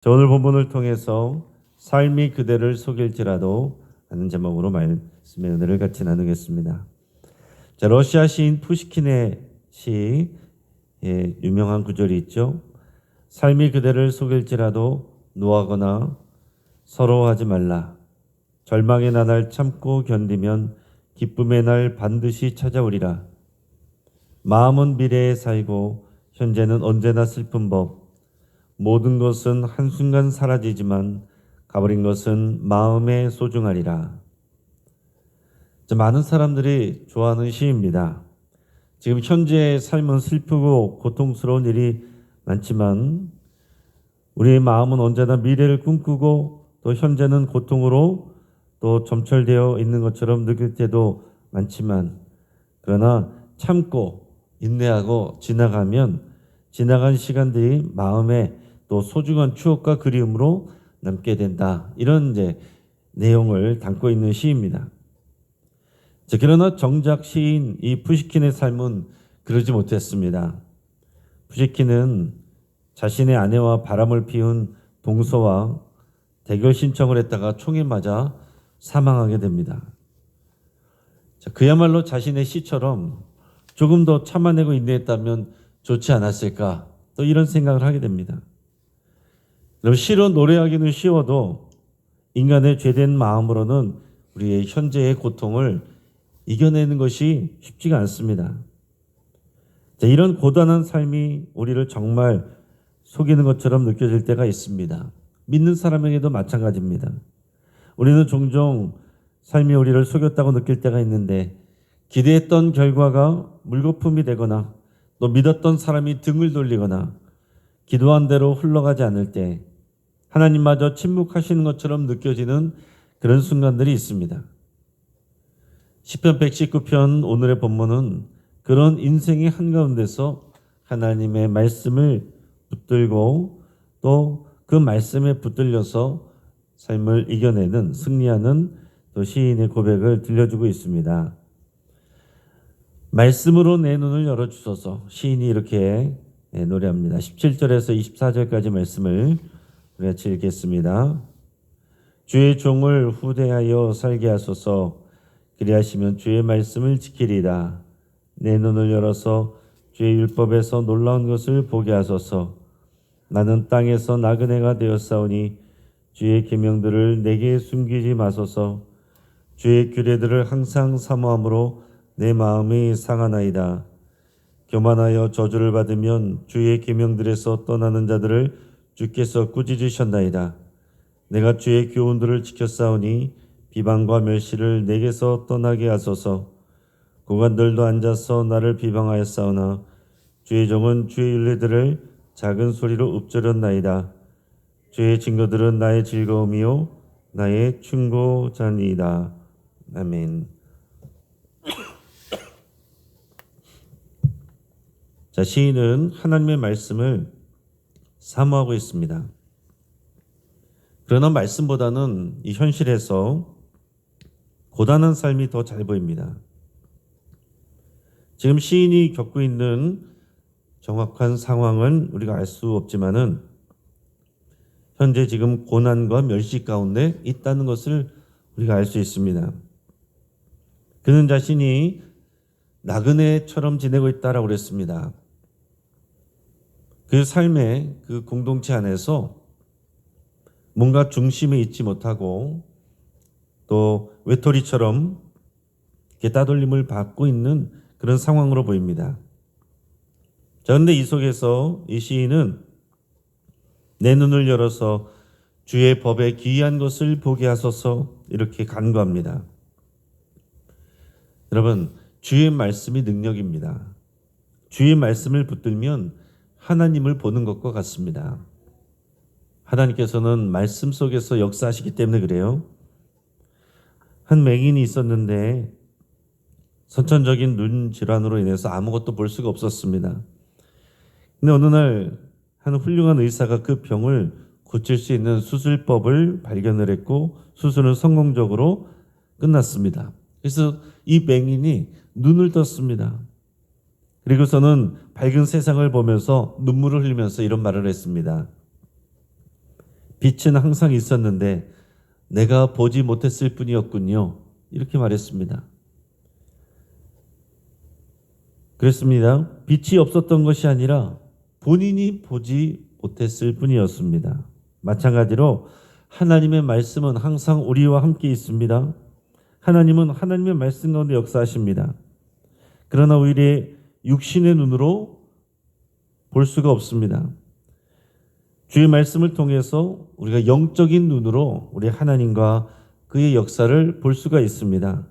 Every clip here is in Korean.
자, 오늘 본문을 통해서 삶이 그대를 속일지라도 하는 제목으로 말씀의 은혜를 같이 나누겠습니다. 자, 러시아 시인 푸시킨의 시 유명한 구절이 있죠. 삶이 그대를 속일지라도 노하거나 서러워하지 말라. 절망의 나날 참고 견디면 기쁨의 날 반드시 찾아오리라. 마음은 미래에 살고 현재는 언제나 슬픈 법. 모든 것은 한순간 사라지지만 가버린 것은 마음에 소중하리라. 많은 사람들이 좋아하는 시입니다. 지금 현재의 삶은 슬프고 고통스러운 일이 많지만 우리의 마음은 언제나 미래를 꿈꾸고 또 현재는 고통으로 또 점철되어 있는 것처럼 느낄 때도 많지만 그러나 참고 인내하고 지나가면 지나간 시간들이 마음에 또 소중한 추억과 그리움으로 남게 된다. 이런 내용을 담고 있는 시입니다. 그러나 정작 시인 이 푸시킨의 삶은 그러지 못했습니다. 푸시킨은 자신의 아내와 바람을 피운 동서와 대결 신청을 했다가 총에 맞아 사망하게 됩니다. 그야말로 자신의 시처럼 조금 더 참아내고 인내했다면 좋지 않았을까? 또 이런 생각을 하게 됩니다. 시로 노래하기는 쉬워도 인간의 죄된 마음으로는 우리의 현재의 고통을 이겨내는 것이 쉽지가 않습니다. 이런 고단한 삶이 우리를 정말 속이는 것처럼 느껴질 때가 있습니다. 믿는 사람에게도 마찬가지입니다. 우리는 종종 삶이 우리를 속였다고 느낄 때가 있는데 기대했던 결과가 물거품이 되거나 또 믿었던 사람이 등을 돌리거나 기도한 대로 흘러가지 않을 때 하나님마저 침묵하시는 것처럼 느껴지는 그런 순간들이 있습니다. 시편 119편 오늘의 본문은 그런 인생의 한가운데서 하나님의 말씀을 붙들고 또 그 말씀에 붙들려서 삶을 이겨내는 승리하는 또 시인의 고백을 들려주고 있습니다. 말씀으로 내 눈을 열어주소서. 시인이 이렇게 노래합니다. 17절에서 24절까지 말씀을 같이 읽겠습니다. 주의 종을 후대하여 살게 하소서. 그리하시면 주의 말씀을 지키리라. 내 눈을 열어서 주의 율법에서 놀라운 것을 보게 하소서. 나는 땅에서 나그네가 되었사오니 주의 계명들을 내게 숨기지 마소서. 주의 규례들을 항상 사모함으로 내 마음이 상하나이다. 교만하여 저주를 받으면 주의 계명들에서 떠나는 자들을 주께서 꾸짖으셨나이다. 내가 주의 교훈들을 지켰사오니 비방과 멸시를 내게서 떠나게 하소서. 고관들도 앉아서 나를 비방하였사오나 주의 종은 주의 율례들을 작은 소리로 읊조렸나이다. 주의 증거들은 나의 즐거움이요 나의 충고자니이다. 아멘. 자, 시인은 하나님의 말씀을 사모하고 있습니다. 그러나 말씀보다는 이 현실에서 고단한 삶이 더 잘 보입니다. 지금 시인이 겪고 있는 정확한 상황은 우리가 알 수 없지만은 현재 지금 고난과 멸시 가운데 있다는 것을 우리가 알 수 있습니다. 그는 자신이 나그네처럼 지내고 있다라고 그랬습니다. 그 삶의 그 공동체 안에서 뭔가 중심에 있지 못하고 또 외톨이처럼 따돌림을 받고 있는 그런 상황으로 보입니다. 자, 그런데 이 속에서 이 시인은 내 눈을 열어서 주의 법에 기이한 것을 보게 하소서 이렇게 간구합니다. 여러분, 주의 말씀이 능력입니다. 주의 말씀을 붙들면 하나님을 보는 것과 같습니다. 하나님께서는 말씀 속에서 역사하시기 때문에 그래요. 한 맹인이 있었는데 선천적인 눈 질환으로 인해서 아무것도 볼 수가 없었습니다. 근데 어느 날 한 훌륭한 의사가 그 병을 고칠 수 있는 수술법을 발견을 했고 수술은 성공적으로 끝났습니다. 그래서 이 맹인이 눈을 떴습니다. 그리고서는 밝은 세상을 보면서 눈물을 흘리면서 이런 말을 했습니다. 빛은 항상 있었는데 내가 보지 못했을 뿐이었군요. 이렇게 말했습니다. 그렇습니다. 빛이 없었던 것이 아니라 본인이 보지 못했을 뿐이었습니다. 마찬가지로 하나님의 말씀은 항상 우리와 함께 있습니다. 하나님은 하나님의 말씀 가운데 역사하십니다. 그러나 우리의 육신의 눈으로 볼 수가 없습니다. 주의 말씀을 통해서 우리가 영적인 눈으로 우리 하나님과 그의 역사를 볼 수가 있습니다.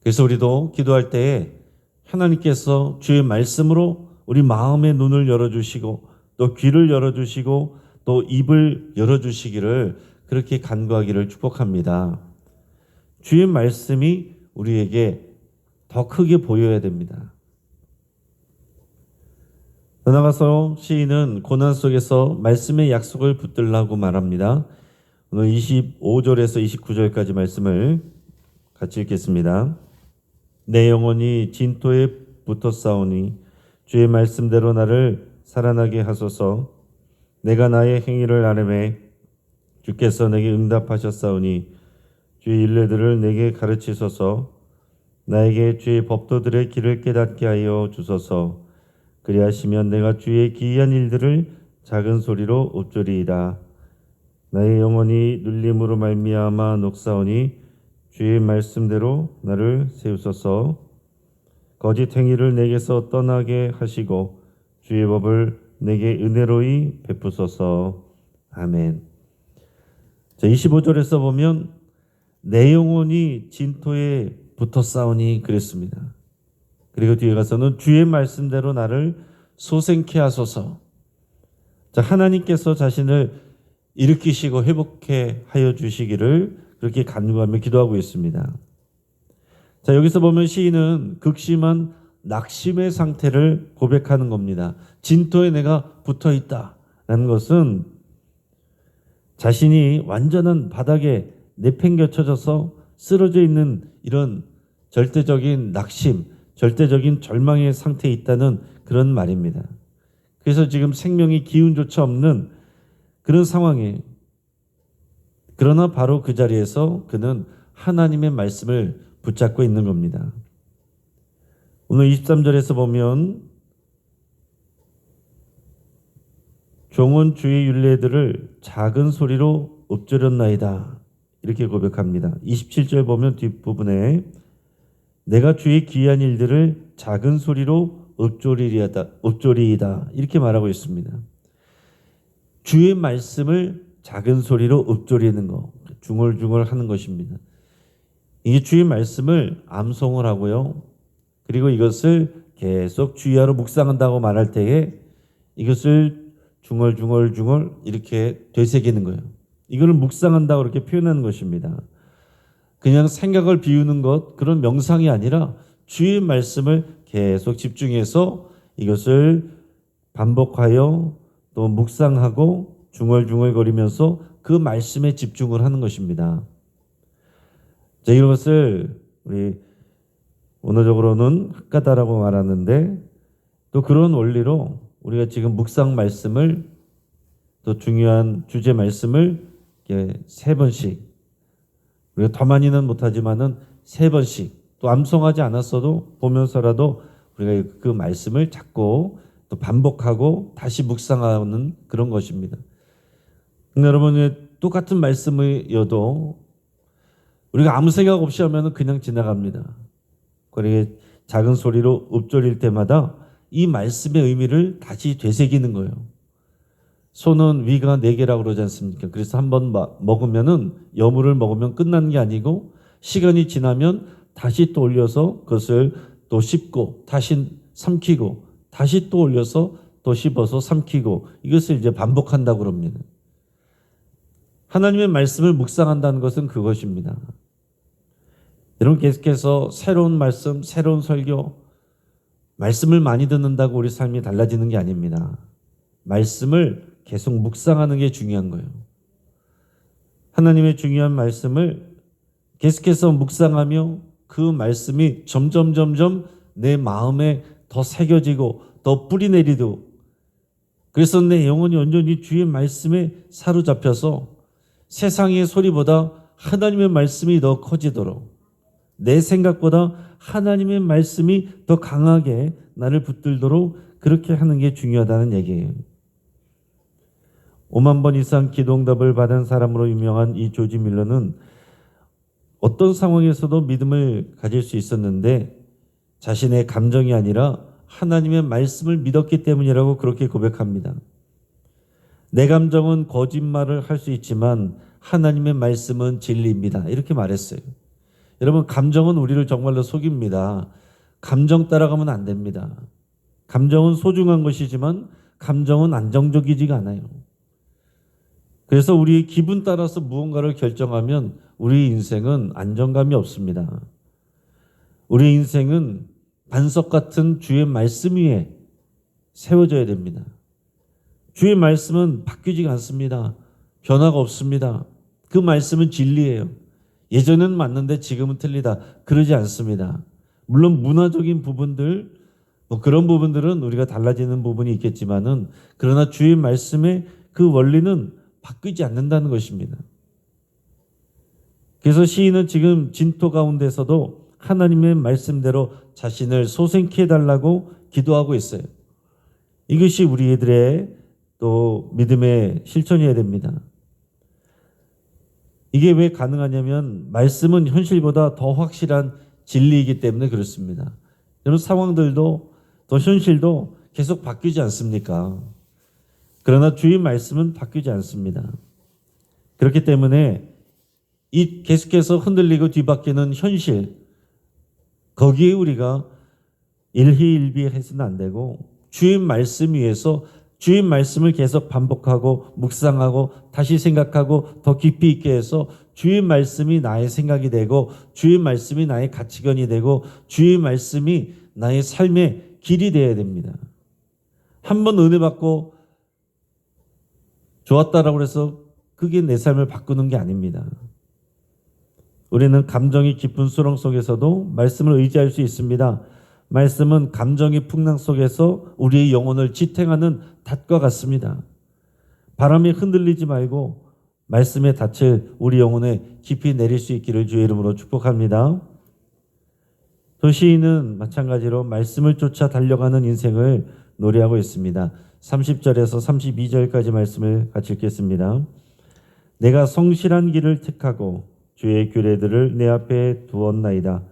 그래서 우리도 기도할 때에 하나님께서 주의 말씀으로 우리 마음의 눈을 열어주시고 또 귀를 열어주시고 또 입을 열어주시기를 그렇게 간구하기를 축복합니다. 주의 말씀이 우리에게 더 크게 보여야 됩니다. 더 나아가서 시인은 고난 속에서 말씀의 약속을 붙들라고 말합니다. 오늘 25절에서 29절까지 말씀을 같이 읽겠습니다. 내 영혼이 진토에 붙어 싸우니 주의 말씀대로 나를 살아나게 하소서. 내가 나의 행위를 아뢰매 주께서 내게 응답하셨사오니 주의 율례들을 내게 가르치소서. 나에게 주의 법도들의 길을 깨닫게 하여 주소서. 그리하시면 내가 주의 기이한 일들을 작은 소리로 읊조리이다. 나의 영혼이 눌림으로 말미암아 녹사오니 주의 말씀대로 나를 세우소서. 거짓 행위를 내게서 떠나게 하시고 주의 법을 내게 은혜로이 베푸소서. 아멘. 자, 25절에서 보면 내 영혼이 진토에 붙어 싸우니 그랬습니다. 그리고 뒤에 가서는 주의 말씀대로 나를 소생케 하소서. 자, 하나님께서 자신을 일으키시고 회복해 하여 주시기를 그렇게 간구하며 기도하고 있습니다. 자, 여기서 보면 시인은 극심한 낙심의 상태를 고백하는 겁니다. 진토에 내가 붙어 있다라는 것은 자신이 완전한 바닥에 내팽겨쳐져서 쓰러져 있는 이런 절대적인 낙심, 절대적인 절망의 상태에 있다는 그런 말입니다. 그래서 지금 생명의 기운조차 없는 그런 상황에, 그러나 바로 그 자리에서 그는 하나님의 말씀을 붙잡고 있는 겁니다. 오늘 23절에서 보면 종은 주의 율례들을 작은 소리로 읊조렸나이다 이렇게 고백합니다. 27절 보면 뒷부분에 내가 주의 귀한 일들을 작은 소리로 읊조리이다 이렇게 말하고 있습니다. 주의 말씀을 작은 소리로 읊조리는 것, 중얼중얼 하는 것입니다. 이게 주의 말씀을 암송을 하고요. 그리고 이것을 계속 주의하러 묵상한다고 말할 때에 이것을 중얼중얼 이렇게 되새기는 거예요. 이거를 묵상한다고 그렇게 표현하는 것입니다. 그냥 생각을 비우는 것, 그런 명상이 아니라 주의 말씀을 계속 집중해서 이것을 반복하여 또 묵상하고 중얼중얼거리면서 그 말씀에 집중을 하는 것입니다. 자, 이것을 우리 언어적으로는 학가다라고 말하는데 또 그런 원리로 우리가 지금 묵상 말씀을 또 중요한 주제 말씀을 이렇게 3번씩 우리가 더 많이는 못하지만은 3번씩 또 암송하지 않았어도 보면서라도 우리가 그 말씀을 찾고 또 반복하고 다시 묵상하는 그런 것입니다. 여러분, 똑같은 말씀이어도 우리가 아무 생각 없이 하면 그냥 지나갑니다. 그러게 작은 소리로 읊조릴 때마다 이 말씀의 의미를 다시 되새기는 거예요. 소는 위가 4개라고 그러지 않습니까? 그래서 한번 먹으면은 여물을 먹으면 끝나는 게 아니고 시간이 지나면 다시 또 올려서 그것을 또 씹고 다시 삼키고 다시 또 올려서 또 씹어서 삼키고 이것을 이제 반복한다고 그럽니다. 하나님의 말씀을 묵상한다는 것은 그것입니다. 여러분, 계속해서 새로운 말씀, 새로운 설교, 말씀을 많이 듣는다고 우리 삶이 달라지는 게 아닙니다. 말씀을 계속 묵상하는 게 중요한 거예요. 하나님의 중요한 말씀을 계속해서 묵상하며 그 말씀이 점점 내 마음에 더 새겨지고 더 뿌리내리도록 그래서 내 영혼이 온전히 주의 말씀에 사로잡혀서 세상의 소리보다 하나님의 말씀이 더 커지도록, 내 생각보다 하나님의 말씀이 더 강하게 나를 붙들도록 그렇게 하는 게 중요하다는 얘기예요. 5만 번 이상 기도응답을 받은 사람으로 유명한 이 조지 밀러는 어떤 상황에서도 믿음을 가질 수 있었는데 자신의 감정이 아니라 하나님의 말씀을 믿었기 때문이라고 그렇게 고백합니다. 내 감정은 거짓말을 할 수 있지만 하나님의 말씀은 진리입니다. 이렇게 말했어요. 여러분, 감정은 우리를 정말로 속입니다. 감정 따라가면 안 됩니다. 감정은 소중한 것이지만 감정은 안정적이지가 않아요. 그래서 우리 기분 따라서 무언가를 결정하면 우리 인생은 안정감이 없습니다. 우리 인생은 반석 같은 주의 말씀 위에 세워져야 됩니다. 주의 말씀은 바뀌지가 않습니다. 변화가 없습니다. 그 말씀은 진리예요. 예전에는 맞는데 지금은 틀리다. 그러지 않습니다. 물론 문화적인 부분들, 그런 부분들은 우리가 달라지는 부분이 있겠지만은, 그러나 주의 말씀의 그 원리는 바뀌지 않는다는 것입니다. 그래서 시인은 지금 진토 가운데서도 하나님의 말씀대로 자신을 소생케 해달라고 기도하고 있어요. 이것이 우리들의 또 믿음의 실천이어야 됩니다. 이게 왜 가능하냐면 말씀은 현실보다 더 확실한 진리이기 때문에 그렇습니다. 여러분, 상황들도 또 현실도 계속 바뀌지 않습니까? 그러나 주의 말씀은 바뀌지 않습니다. 그렇기 때문에 이 계속해서 흔들리고 뒤바뀌는 현실, 거기에 우리가 일희일비해서는 안 되고 주의 말씀 위에서 주의 말씀을 계속 반복하고 묵상하고 다시 생각하고 더 깊이 있게 해서 주의 말씀이 나의 생각이 되고 주의 말씀이 나의 가치관이 되고 주의 말씀이 나의 삶의 길이 되어야 됩니다. 한번 은혜 받고 좋았다라고 해서 그게 내 삶을 바꾸는 게 아닙니다. 우리는 감정이 깊은 수렁 속에서도 말씀을 의지할 수 있습니다. 말씀은 감정의 풍랑 속에서 우리의 영혼을 지탱하는 닷과 같습니다. 바람에 흔들리지 말고 말씀의 닻을 우리 영혼에 깊이 내릴 수 있기를 주의 이름으로 축복합니다. 또 시인은 마찬가지로 말씀을 쫓아 달려가는 인생을 노래하고 있습니다. 30절에서 32절까지 말씀을 같이 읽겠습니다. 내가 성실한 길을 택하고 주의 규례들을 내 앞에 두었나이다.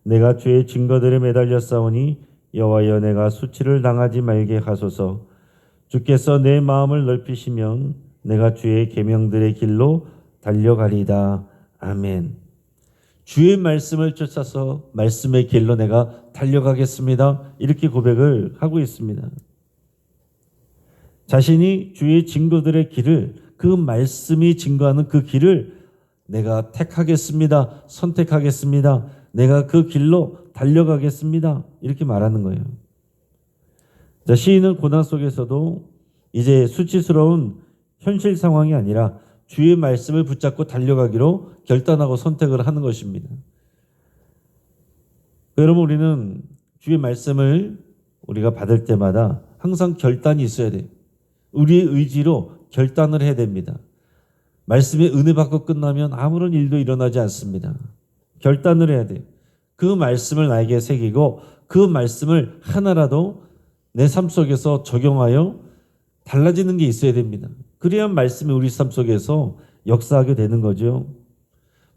내가 주의 증거들에 매달려 싸우니 여호와여, 내가 수치를 당하지 말게 하소서. 주께서 내 마음을 넓히시면 내가 주의 계명들의 길로 달려가리이다. 아멘. 주의 말씀을 쫓아서 말씀의 길로 내가 달려가겠습니다. 이렇게 고백을 하고 있습니다. 자신이 주의 증거들의 길을, 그 말씀이 증거하는 그 길을 내가 택하겠습니다. 선택하겠습니다. 내가 그 길로 달려가겠습니다. 이렇게 말하는 거예요. 자, 시인은 고난 속에서도 이제 수치스러운 현실 상황이 아니라 주의 말씀을 붙잡고 달려가기로 결단하고 선택을 하는 것입니다. 여러분, 우리는 주의 말씀을 우리가 받을 때마다 항상 결단이 있어야 돼요. 우리의 의지로 결단을 해야 됩니다. 말씀의 은혜 받고 끝나면 아무런 일도 일어나지 않습니다. 결단을 해야 돼요. 그 말씀을 나에게 새기고 그 말씀을 하나라도 내 삶 속에서 적용하여 달라지는 게 있어야 됩니다. 그래야 말씀이 우리 삶 속에서 역사하게 되는 거죠.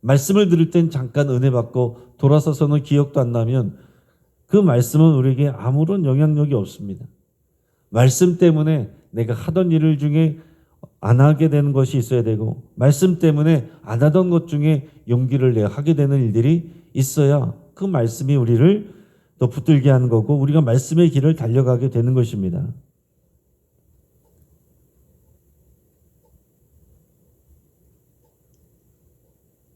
말씀을 들을 땐 잠깐 은혜 받고 돌아서서는 기억도 안 나면 그 말씀은 우리에게 아무런 영향력이 없습니다. 말씀 때문에 내가 하던 일 중에 안 하게 되는 것이 있어야 되고, 말씀 때문에 안 하던 것 중에 용기를 내어 하게 되는 일들이 있어야 그 말씀이 우리를 더 붙들게 하는 거고 우리가 말씀의 길을 달려가게 되는 것입니다.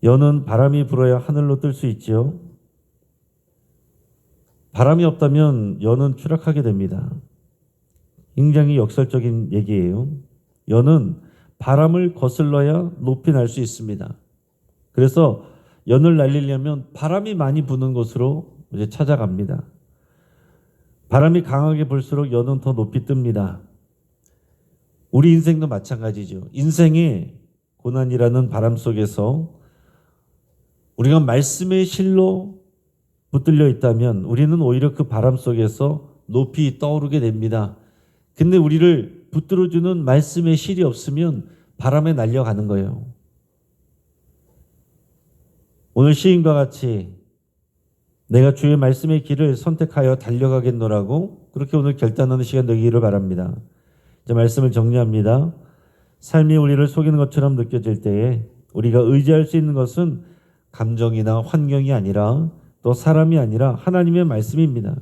연은 바람이 불어야 하늘로 뜰 수 있지요. 바람이 없다면 연은 추락하게 됩니다. 굉장히 역설적인 얘기예요. 연은 바람을 거슬러야 높이 날 수 있습니다. 그래서 연을 날리려면 바람이 많이 부는 곳으로 이제 찾아갑니다. 바람이 강하게 불수록 연은 더 높이 뜹니다. 우리 인생도 마찬가지죠. 인생의 고난이라는 바람 속에서 우리가 말씀의 실로 붙들려 있다면 우리는 오히려 그 바람 속에서 높이 떠오르게 됩니다. 근데 우리를 붙들어주는 말씀의 실이 없으면 바람에 날려가는 거예요. 오늘 시인과 같이 내가 주의 말씀의 길을 선택하여 달려가겠노라고 그렇게 오늘 결단하는 시간 되기를 바랍니다. 이제 말씀을 정리합니다. 삶이 우리를 속이는 것처럼 느껴질 때에 우리가 의지할 수 있는 것은 감정이나 환경이 아니라 또 사람이 아니라 하나님의 말씀입니다.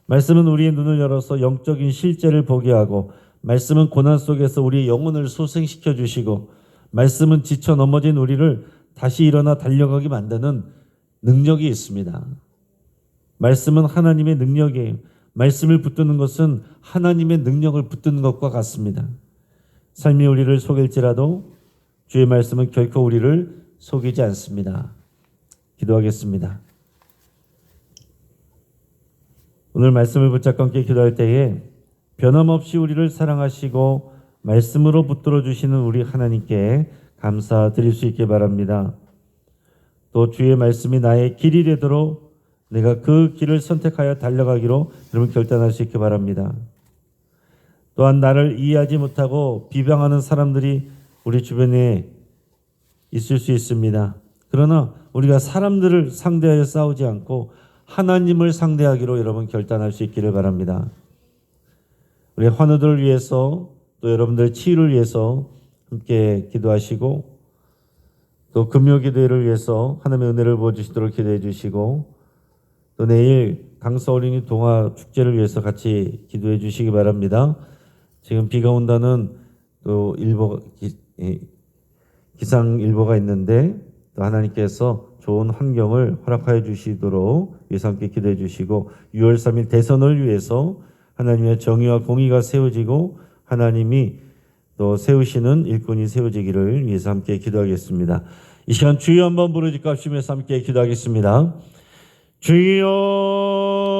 말씀은 우리의 눈을 열어서 영적인 실제를 보게 하고, 말씀은 고난 속에서 우리의 영혼을 소생시켜 주시고, 말씀은 지쳐 넘어진 우리를 다시 일어나 달려가게 만드는 능력이 있습니다. 말씀은 하나님의 능력이에요. 말씀을 붙드는 것은 하나님의 능력을 붙드는 것과 같습니다. 삶이 우리를 속일지라도 주의 말씀은 결코 우리를 속이지 않습니다. 기도하겠습니다. 오늘 말씀을 붙잡고 함께 기도할 때에 변함없이 우리를 사랑하시고 말씀으로 붙들어 주시는 우리 하나님께 감사드릴 수 있게 바랍니다. 또 주의 말씀이 나의 길이 되도록 내가 그 길을 선택하여 달려가기로 여러분 결단할 수 있게 바랍니다. 또한 나를 이해하지 못하고 비방하는 사람들이 우리 주변에 있을 수 있습니다. 그러나 우리가 사람들을 상대하여 싸우지 않고 하나님을 상대하기로 여러분 결단할 수 있기를 바랍니다. 우리 환우들을 위해서 또 여러분들 치유를 위해서 함께 기도하시고, 또 금요기도회를 위해서 하나님의 은혜를 부어주시도록 기도해 주시고, 또 내일 강서 어린이 동화 축제를 위해서 같이 기도해 주시기 바랍니다. 지금 비가 온다는 또 기상일보가 있는데 또 하나님께서 좋은 환경을 허락하여 주시도록 위해서 함께 기도해 주시고, 6월 3일 대선을 위해서 하나님의 정의와 공의가 세워지고 하나님이 또 세우시는 일꾼이 세워지기를 위해서 함께 기도하겠습니다. 이 시간 주여 한번 부르짖고 합심해서 함께 기도하겠습니다. 주여.